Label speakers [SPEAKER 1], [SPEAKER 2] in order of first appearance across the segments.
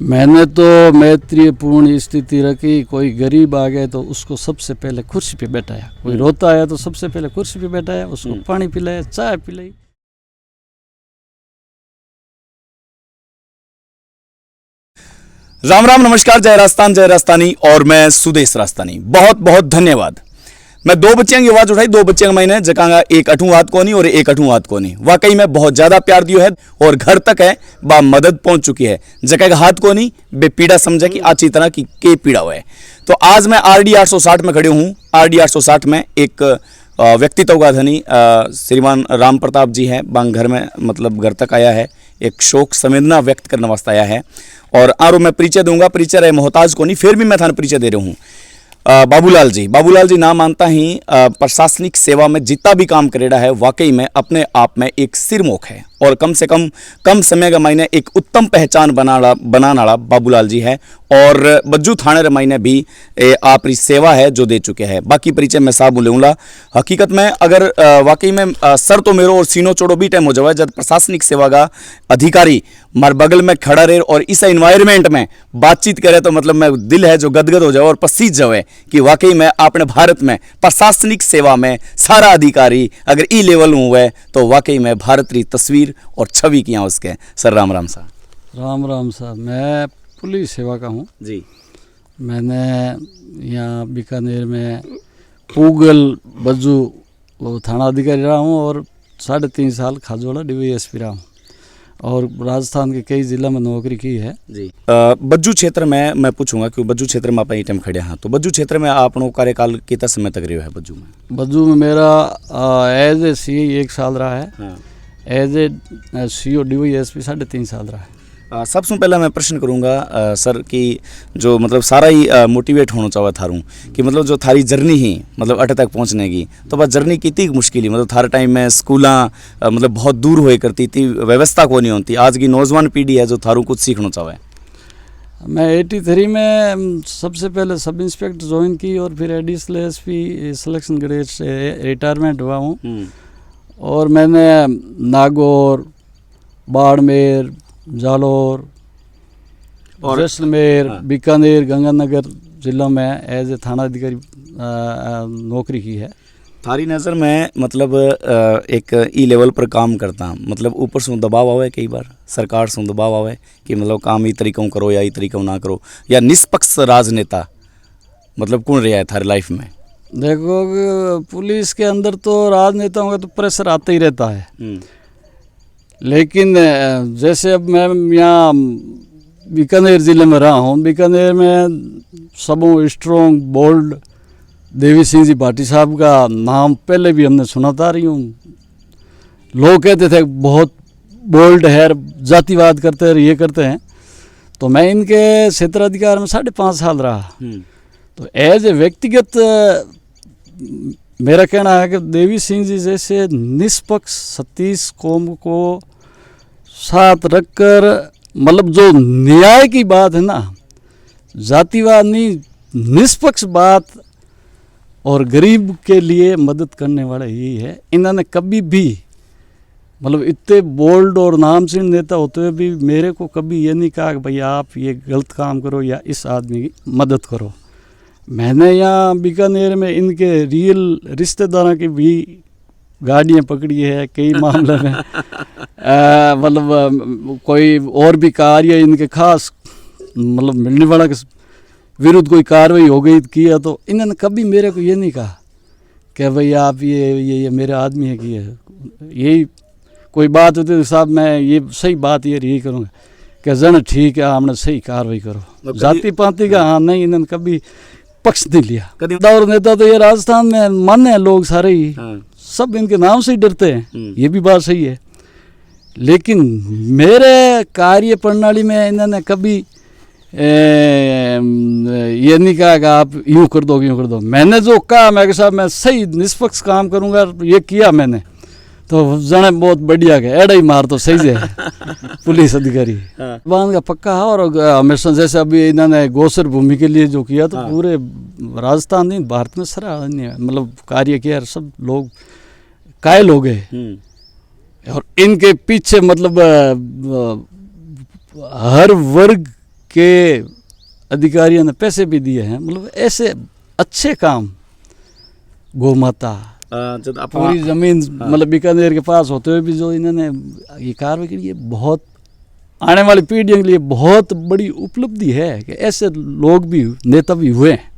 [SPEAKER 1] मैंने तो मैत्रीपूर्ण स्थिति रखी। कोई गरीब आ गए तो उसको सबसे पहले कुर्सी पे बैठाया, कोई रोता है तो सबसे पहले कुर्सी पे बैठाया, उसको पानी पिलाया, चाय पिलाई।
[SPEAKER 2] राम राम, नमस्कार, जय राजस्थान, जय राजस्थानी। और मैं सुदेश राजस्थानी, बहुत बहुत धन्यवाद। मैं दो बच्चियों की आवाज उठाई, दो बच्चियों मैंने जकांगा, एक अठू हाथ को नहीं और एक अठू हाथ को नहीं। वाकई में बहुत ज्यादा प्यार दियो है और घर तक है बा मदद पहुंच चुकी है। जगह हाथ को नहीं बे पीड़ा समझे कि अच्छी तरह की के पीड़ा हुआ है। तो आज मैं RD 860 में खड़े हूं। RD 860 में एक व्यक्तित्व का धनी श्रीमान राम प्रताप जी है। बांग घर में मतलब घर तक आया है, एक शोक संवेदना व्यक्त करने वास्ते आया है। और आरो मैं परिचय दूंगा, परिचय रहे मोहताज को नहीं, फिर भी मैं थाने परिचय दे रहा हूँ। बाबूलाल जी नाम मानता ही प्रशासनिक सेवा में जितना भी काम करेड़ा है वाकई में अपने आप में एक सिरमौक है और कम से कम समय का मायने एक उत्तम पहचान बनाने वाला बाबूलाल जी है। और बज्जू थाने रे मायने भी आपरी सेवा है जो दे चुके हैं। बाकी परिचय मैं साहब बोलूँगा। हकीकत में अगर वाकई में सर तो मेरो और सीनो चोड़ो भी टाइम हो जाए जब प्रशासनिक सेवा का अधिकारी मार बगल में खड़ा रहे और इस एनवायरमेंट में बातचीत करे तो मतलब मैं दिल है जो गदगद हो जाए और पसीज जाए कि वाकई में अपने भारत में प्रशासनिक सेवा में सारा अधिकारी अगर ई लेवल में हुए तो वाकई में भारत की तस्वीर और छवि किया उसके। सर राम राम साहब।
[SPEAKER 1] राम राम साहब, मैं पुलिस सेवा का हूँ
[SPEAKER 2] जी।
[SPEAKER 1] मैंने यहाँ बीकानेर में पूगल बज्जू वो थाना अधिकारी रहा हूँ और 3.5 साल खाजोड़ा DYSP रहा हूँ और राजस्थान के कई जिला में नौकरी की है
[SPEAKER 2] जी। बज्जू क्षेत्र में मैं पूछूंगा कि बज्जू क्षेत्र में आप टाइम खड़े हैं तो बज्जू क्षेत्र में आपनो कार्यकाल कितना समय तक रहा है? बज्जू में
[SPEAKER 1] मेरा एज ए CI 1 साल रहा है।
[SPEAKER 2] हाँ।
[SPEAKER 1] एज ए CO DYSP 3.5 साल रहा है।
[SPEAKER 2] सबसे पहले मैं प्रश्न करूंगा सर कि जो मतलब सारा ही मोटिवेट होना चाहता थारूँ कि मतलब जो थारी जर्नी ही मतलब अटे तक पहुंचने की तो बस जर्नी कितनी मुश्किल ही मतलब थारे टाइम में स्कूला मतलब बहुत दूर हुए करती थी, व्यवस्था को नहीं होती। आज की नौजवान पीढ़ी है जो थारू कुछ सीखना चाहे।
[SPEAKER 1] मैं 83 में सबसे पहले सब इंस्पेक्टर ज्वाइन की और फिर एडिशनल SP सिलेक्शन ग्रेड से रिटायरमेंट हुआ हूँ। और मैंने नागौर, बाड़मेर, जालोर और जैसलमेर, बीकानेर, गंगानगर जिलों में एज ए थाना अधिकारी नौकरी की है।
[SPEAKER 2] थारी नज़र में मतलब एक ई लेवल पर काम करता मतलब ऊपर से दबाव आवे, कई बार सरकार से दबाव आवे कि मतलब काम ई तरीकों करो या ई तरीकों ना करो, या निष्पक्ष राजनेता मतलब कौन रहा है थारी लाइफ में?
[SPEAKER 1] देखो, पुलिस के अंदर तो राजनेताओं का तो प्रेशर आता ही रहता है, लेकिन जैसे अब मैं यहाँ बीकानेर ज़िले में रहा हूँ, बीकानेर में सबों स्ट्रॉन्ग बोल्ड देवी सिंह जी भाटी साहब का नाम पहले भी हमने सुनाता रही हूँ। लोग कहते थे बहुत बोल्ड है, जातिवाद करते हैं, ये करते हैं। तो मैं इनके क्षेत्राधिकार में 5.5 साल रहा। तो एज ए व्यक्तिगत मेरा कहना है कि देवी सिंह जी जैसे निष्पक्ष सतीश कौम को साथ रखकर मतलब जो न्याय की बात है ना, जातिवाद नहीं, निष्पक्ष बात और गरीब के लिए मदद करने वाला यही है। इन्होंने कभी भी मतलब इतने बोल्ड और नामचीन नेता होते हुए भी मेरे को कभी ये नहीं कहा कि भाई आप ये गलत काम करो या इस आदमी की मदद करो। मैंने यहाँ बीकानेर में इनके रियल रिश्तेदारों की भी गाड़ियाँ पकड़ी है कई मामले में। मतलब कोई और भी कार्य इनके खास मतलब मिलने वाला के विरुद्ध कोई कार्रवाई हो गई किया तो इन्होंने कभी मेरे को ये नहीं कहा कि भाई आप ये मेरे आदमी है कि यही कोई बात होती तो साहब मैं ये सही बात ये यही करूँगा कि जन ठीक है हमने सही कार्रवाई करो। जाति पाति का हाँ नहीं, इन्होंने कभी पक्ष नहीं लिया। और नेता तो ये राजस्थान में मान्य है लोग सारे ही, सब इनके नाम से ही डरते हैं, ये भी बात सही है। लेकिन मेरे कार्य प्रणाली में इन्होंने कभी ये नहीं कहा कि आप यूँ कर दो यूँ कर दो। मैंने जो कहा मैं साहब मैं सही निष्पक्ष काम करूँगा, ये किया मैंने तो जने बहुत बढ़िया गया, एड़ा ही मार तो सही है पुलिस अधिकारी बांध का पक्का है। और हमेशा जैसे अभी इन्होंने गोचर भूमि के लिए जो किया तो पूरे राजस्थान नहीं भारत में सराहनीय मतलब कार्य किया, सब लोग कायल हो गए। और इनके पीछे मतलब हर वर्ग के अधिकारियों ने पैसे भी दिए हैं, मतलब ऐसे अच्छे काम, गौ माता
[SPEAKER 2] जब आप
[SPEAKER 1] पूरी जमीन मतलब बीकानेर के पास होते हुए भी जो इन्होंने ये कार्य की, ये बहुत आने वाली पीढ़ियों के लिए बहुत बड़ी उपलब्धि है कि ऐसे लोग भी, नेता भी हुए हैं।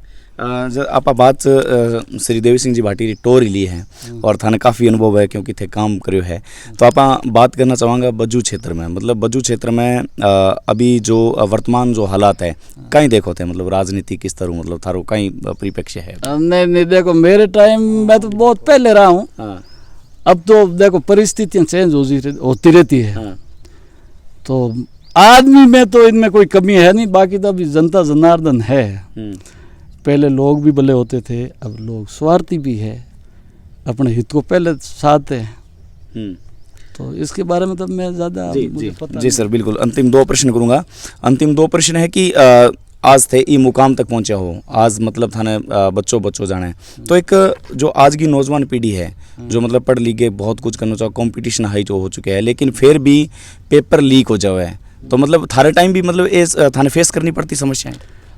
[SPEAKER 2] जब आप बात श्री देवी सिंह जी भाटी टोर ली है और थाने काफ़ी अनुभव है क्योंकि थे काम करो है, तो आप बात करना चाहूँगा बज्जू क्षेत्र में, मतलब बज्जू क्षेत्र में अभी जो वर्तमान जो हालात है कहीं देखो थे, मतलब राजनीति किस तरह, मतलब थारो कहीं परिप्रेक्ष्य है?
[SPEAKER 1] नहीं, देखो मेरे टाइम मैं तो बहुत पहले रहा हूँ। अब तो देखो परिस्थितियाँ चेंज होती रहती है। तो आदमी में तो इनमें कोई कमी है नहीं, बाकी तो अभी जनता जनार्दन है। पहले लोग भी भले होते थे, अब लोग स्वार्थी भी है, अपने हित को पहले चाहते हैं। तो इसके बारे में तो मैं ज़्यादा मुझे पता
[SPEAKER 2] जी सर, बिल्कुल। अंतिम 2 प्रश्न करूँगा। अंतिम 2 प्रश्न है कि आज थे ई मुकाम तक पहुँचे हो, आज मतलब थाने बच्चों जाने, तो एक जो आज की नौजवान पीढ़ी है जो मतलब पढ़ लिख के बहुत कुछ करना चाहो, कंपटीशन हाई जो हो चुके हैं, लेकिन फिर भी पेपर लीक हो जाए, तो मतलब थारे टाइम भी मतलब इस थाने फेस करनी पड़ती समस्याएं?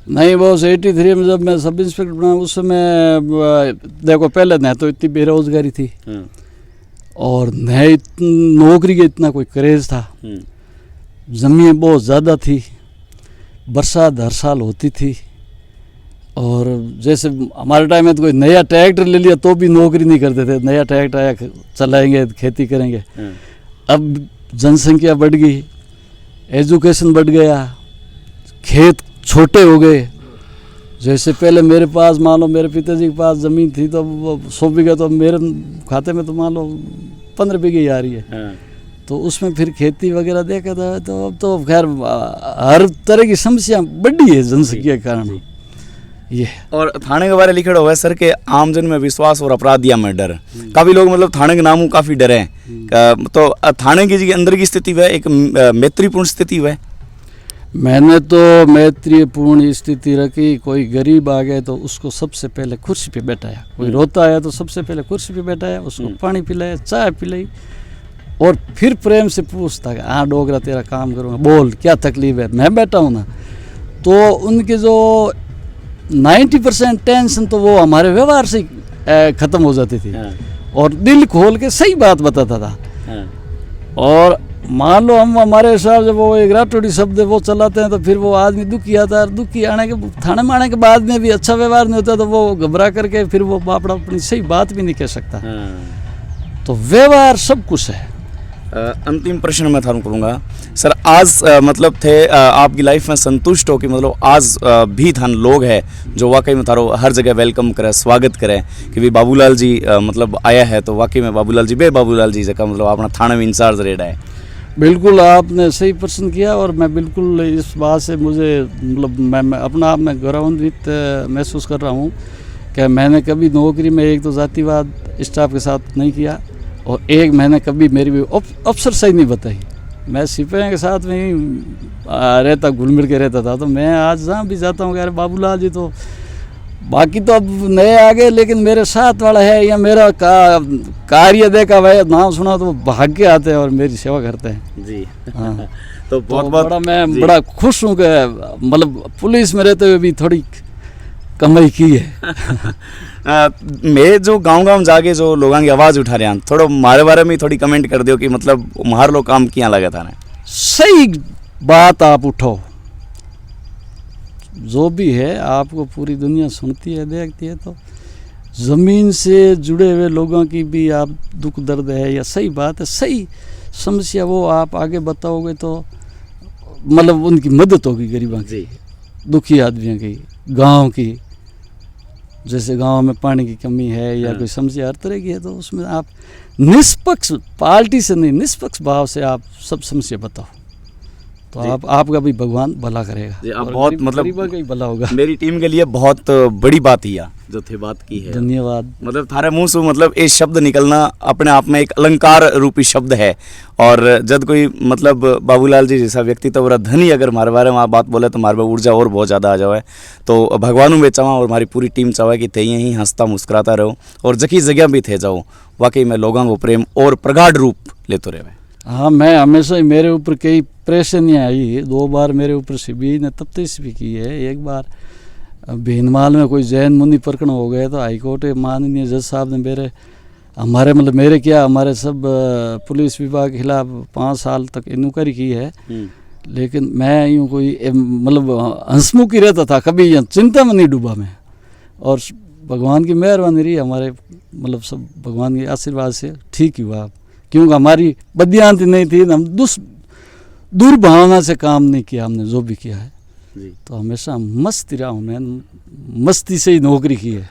[SPEAKER 1] नहीं, वो 83 में जब मैं सब इंस्पेक्टर बना उस समय देखो पहले न तो इतनी बेरोजगारी थी और न नौकरी का इतना कोई क्रेज था, जमीन बहुत ज़्यादा थी, बरसात हर साल होती थी, और जैसे हमारे टाइम में तो कोई नया ट्रैक्टर ले लिया तो भी नौकरी नहीं करते थे, नया ट्रैक्टर आया चलाएंगे खेती करेंगे। अब जनसंख्या बढ़ गई, एजुकेशन बढ़ गया, खेत छोटे हो गए। जैसे पहले मेरे पास मान लो मेरे पिताजी के पास ज़मीन थी तो वो 100 बीघा, तो मेरे खाते में तो मान लो 15 बीघे ही आ रही है। तो उसमें फिर खेती वगैरह देखा था, तो अब तो खैर हर तरह की समस्या बढ़ी है जनसंख्या के कारण ये।
[SPEAKER 2] और थाने के बारे लिखे हुआ है सर के आमजन में विश्वास और अपराधिया में डर, काफ़ी लोग मतलब थाने के नामों काफ़ी डरे हैं, तो थाने की अंदर की स्थिति वह एक मैत्रीपूर्ण स्थिति वह?
[SPEAKER 1] मैंने तो मैत्रीपूर्ण स्थिति रखी, कोई गरीब आ गए तो उसको सबसे पहले कुर्सी पे बैठाया, कोई रोता आया तो सबसे पहले कुर्सी पे बैठाया, उसको पानी पिलाया, चाय पिलाई, और फिर प्रेम से पूछता कि हाँ डोगरा तेरा काम करूँगा, बोल क्या तकलीफ है, मैं बैठा हूँ ना। तो उनके जो 90% टेंशन तो वो हमारे व्यवहार से ख़त्म हो जाती थी, और दिल खोल के सही बात बताता था। और मान लो हम हमारे हिसाब से वो एक राठौड़ी शब्द है वो चलाते हैं, तो फिर वो आदमी दुखी आता है, दुखी आने के थाने में आने के बाद में भी अच्छा व्यवहार नहीं होता, तो वो घबरा करके फिर वो बापड़ा अपनी सही बात भी नहीं कह सकता। तो व्यवहार सब कुछ है।
[SPEAKER 2] अंतिम प्रश्न मैं थारू करूँगा सर, आज मतलब थे आपकी लाइफ में संतुष्ट हो कि मतलब आज भी थान लोग है जो वाकई में थारो हर जगह वेलकम करे, स्वागत करे कि भाई बाबूलाल जी मतलब आया है, तो वाकई में बाबूलाल जी बाबूलाल जी जगह मतलब अपना थाने में इंचार्ज रेड़ा है?
[SPEAKER 1] बिल्कुल आपने सही प्रश्न किया, और मैं बिल्कुल इस बात से मुझे मतलब मैं अपना आप में गौरवान्वित महसूस कर रहा हूँ कि मैंने कभी नौकरी में एक तो जातिवाद स्टाफ के साथ नहीं किया, और एक मैंने कभी मेरी भी अफसरशाही नहीं बताई। मैं सिपाहियों के साथ में ही रहता, घुल मिल के रहता था। तो मैं आज जहाँ भी जाता हूँ अरे बाबूलाल जी, तो बाकी तो अब नए आ गए, लेकिन मेरे साथ वाला है या मेरा कार्य देखा भाई नाम सुना तो भाग के आते हैं और मेरी सेवा करते हैं
[SPEAKER 2] जी।
[SPEAKER 1] हाँ
[SPEAKER 2] तो बहुत
[SPEAKER 1] मैं बड़ा खुश हूँ कि मतलब पुलिस में रहते हुए भी थोड़ी कमाई की है।
[SPEAKER 2] मैं जो गांव जाके जो लोगों की आवाज़ उठा रहे हैं, थोड़ा हमारे बारे में थोड़ी कमेंट कर दियो कि मतलब हमारे लोग काम किया लगा था ना।
[SPEAKER 1] सही बात आप उठाओ, जो भी है आपको पूरी दुनिया सुनती है देखती है, तो ज़मीन से जुड़े हुए लोगों की भी आप दुख दर्द है या सही बात है, सही समस्या वो आप आगे बताओगे तो मतलब उनकी मदद होगी, गरीबों की, दुखी आदमियों की, गांव की। जैसे गांव में पानी की कमी है या कोई समस्या हर तरह की है, तो उसमें आप निष्पक्ष पार्टी से नहीं, निष्पक्ष भाव से आप सब समस्या बताओ, तो आपका भी भगवान भला करेगा।
[SPEAKER 2] आप बहुत मतलब
[SPEAKER 1] का ही भला होगा।
[SPEAKER 2] मेरी टीम के लिए बहुत बड़ी बात ही जो थे बात की है।
[SPEAKER 1] धन्यवाद।
[SPEAKER 2] मतलब थारे मुंह से मतलब ये शब्द निकलना अपने आप में एक अलंकार रूपी शब्द है, और जब कोई मतलब बाबूलाल जी जैसा व्यक्ति तो बड़ा धनी अगर हमारे बारे में आप बात बोले तो हमारे में ऊर्जा और बहुत ज़्यादा आ जाए। तो भगवानों में चावा और हमारी पूरी टीम चाहे कि थे यहीं हंसता मुस्कुराता रहो और जकी जगह भी थे जाओ, वाकई में लोगों को प्रेम और प्रगाढ़ रूप लेते रहे।
[SPEAKER 1] हाँ, मैं हमेशा ही, मेरे ऊपर कई परेशानियाँ आई, 2 बार मेरे ऊपर सीबीआई ने तफ्तीश भी की है। एक बार भीनमाल में कोई जैन मुनि प्रकरण हो गए तो हाईकोर्ट के माननीय जज साहब ने हमारे सब पुलिस विभाग के खिलाफ 5 साल तक इंक्वायरी की है। लेकिन मैं यूँ कोई मतलब हंसमुख ही रहता था, कभी यहाँ चिंता में नहीं डूबा मैं। और भगवान की मेहरबानी रही, हमारे मतलब सब भगवान के आशीर्वाद से ठीक ही हुआ, क्योंकि हमारी बदयांत नहीं थी, हम दुर्भावना से काम नहीं किया हमने, जो भी किया है
[SPEAKER 2] जी।
[SPEAKER 1] तो हमेशा मस्त रहा हूँ मैं, मस्ती से ही नौकरी की है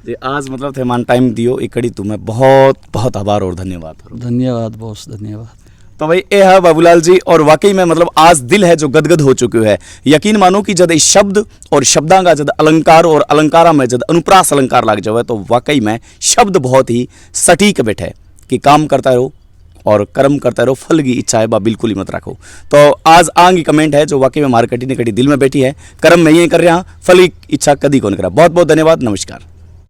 [SPEAKER 2] जी। आज मतलब थे मान टाइम दियो एक कड़ी तुम्हें बहुत बहुत आभार और धन्यवाद।
[SPEAKER 1] धन्यवाद बॉस, धन्यवाद।
[SPEAKER 2] तो भाई ये है बाबूलाल जी, और वाकई में मतलब आज दिल है जो गदगद हो चुके है। यकीन मानो कि जब इस शब्द और शब्दां का जब अलंकार और अलंकारा में जब अनुप्रास अलंकार लग जाए तो वाकई में शब्द बहुत ही सटीक बैठे कि काम करता रहो और कर्म करता रहो, फल की इच्छा है बा बिल्कुल ही मत रखो। तो आज आंगी कमेंट है जो वाकई में मार्केटिंग ने कड़ी दिल में बैठी है, कर्म मैं ये कर रहा, फल की इच्छा कदी कौन करा। बहुत बहुत धन्यवाद, नमस्कार।